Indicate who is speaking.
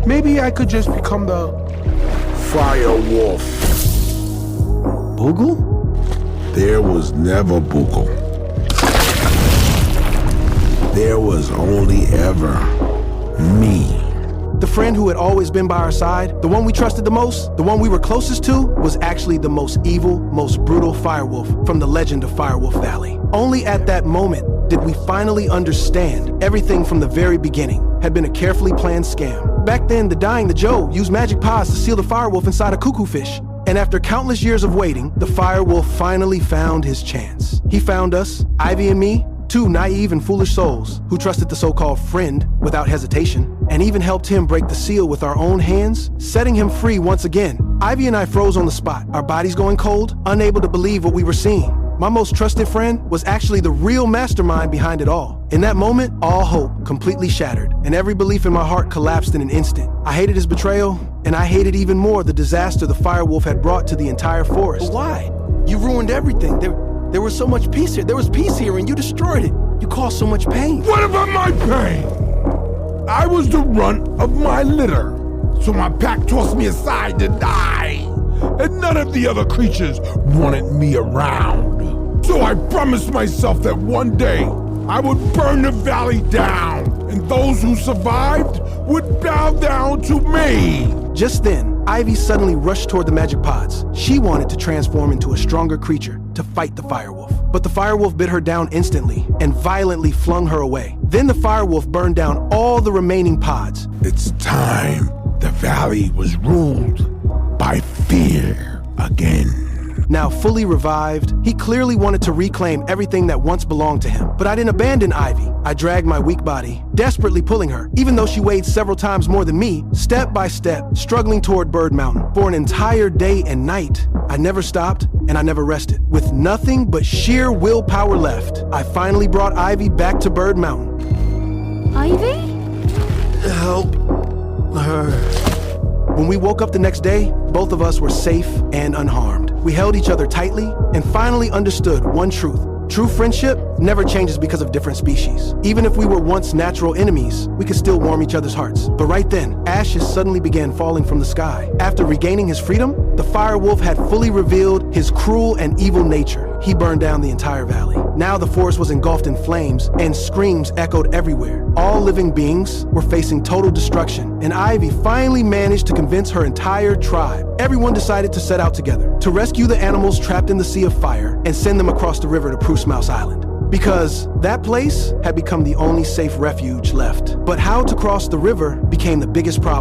Speaker 1: Maybe I could just become the Fire Wolf.
Speaker 2: Boogle?
Speaker 3: There was never Boogle. There was only ever me.
Speaker 2: The friend who had always been by our side, the one we trusted the most, the one we were closest to, was actually the most evil, most brutal firewolf from the legend of Firewolf Valley. Only at that moment did we finally understand everything from the very beginning had been a carefully planned scam. Back then, the Dying the Joe used magic pods to seal the firewolf inside a cuckoo fish. And after countless years of waiting, the firewolf finally found his chance. He found us, Ivy and me, two naive and foolish souls who trusted the so-called friend without hesitation, and even helped him break the seal with our own hands, setting him free once again. Ivy and I froze on the spot, our bodies going cold, unable to believe what we were seeing. My most trusted friend was actually the real mastermind behind it all. In that moment, all hope completely shattered, and every belief in my heart collapsed in an instant. I hated his betrayal, and I hated even more the disaster the firewolf had brought to the entire forest.
Speaker 4: But why? You ruined everything. There was so much peace here. There was peace here, and you destroyed it. You caused so much pain.
Speaker 1: What about my pain? I was the runt of my litter, so my pack tossed me aside to die. And none of the other creatures wanted me around. So I promised myself that one day I would burn the valley down, and those who survived would bow down to me.
Speaker 2: Just then, Ivy suddenly rushed toward the magic pods. She wanted to transform into a stronger creature to fight the firewolf. But the firewolf bit her down instantly and violently flung her away. Then the firewolf burned down all the remaining pods.
Speaker 1: It's time the valley was ruled by fear again.
Speaker 2: Now fully revived, he clearly wanted to reclaim everything that once belonged to him. But I didn't abandon Ivy. I dragged my weak body, desperately pulling her, even though she weighed several times more than me, step by step, struggling toward Bird Mountain. For an entire day and night, I never stopped and I never rested. With nothing but sheer willpower left, I finally brought Ivy back to Bird Mountain.
Speaker 5: Ivy?
Speaker 4: Help her.
Speaker 2: When we woke up the next day, both of us were safe and unharmed. We held each other tightly and finally understood one truth. True friendship never changes because of different species. Even if we were once natural enemies, we could still warm each other's hearts. But right then, ashes suddenly began falling from the sky. After regaining his freedom, the firewolf had fully revealed his cruel and evil nature. He burned down the entire valley. Now the forest was engulfed in flames and screams echoed everywhere. All living beings were facing total destruction, and Ivy finally managed to convince her entire tribe. Everyone decided to set out together to rescue the animals trapped in the Sea of Fire and send them across the river to Spruce Mouse Island, because that place had become the only safe refuge left. But how to cross the river became the biggest problem.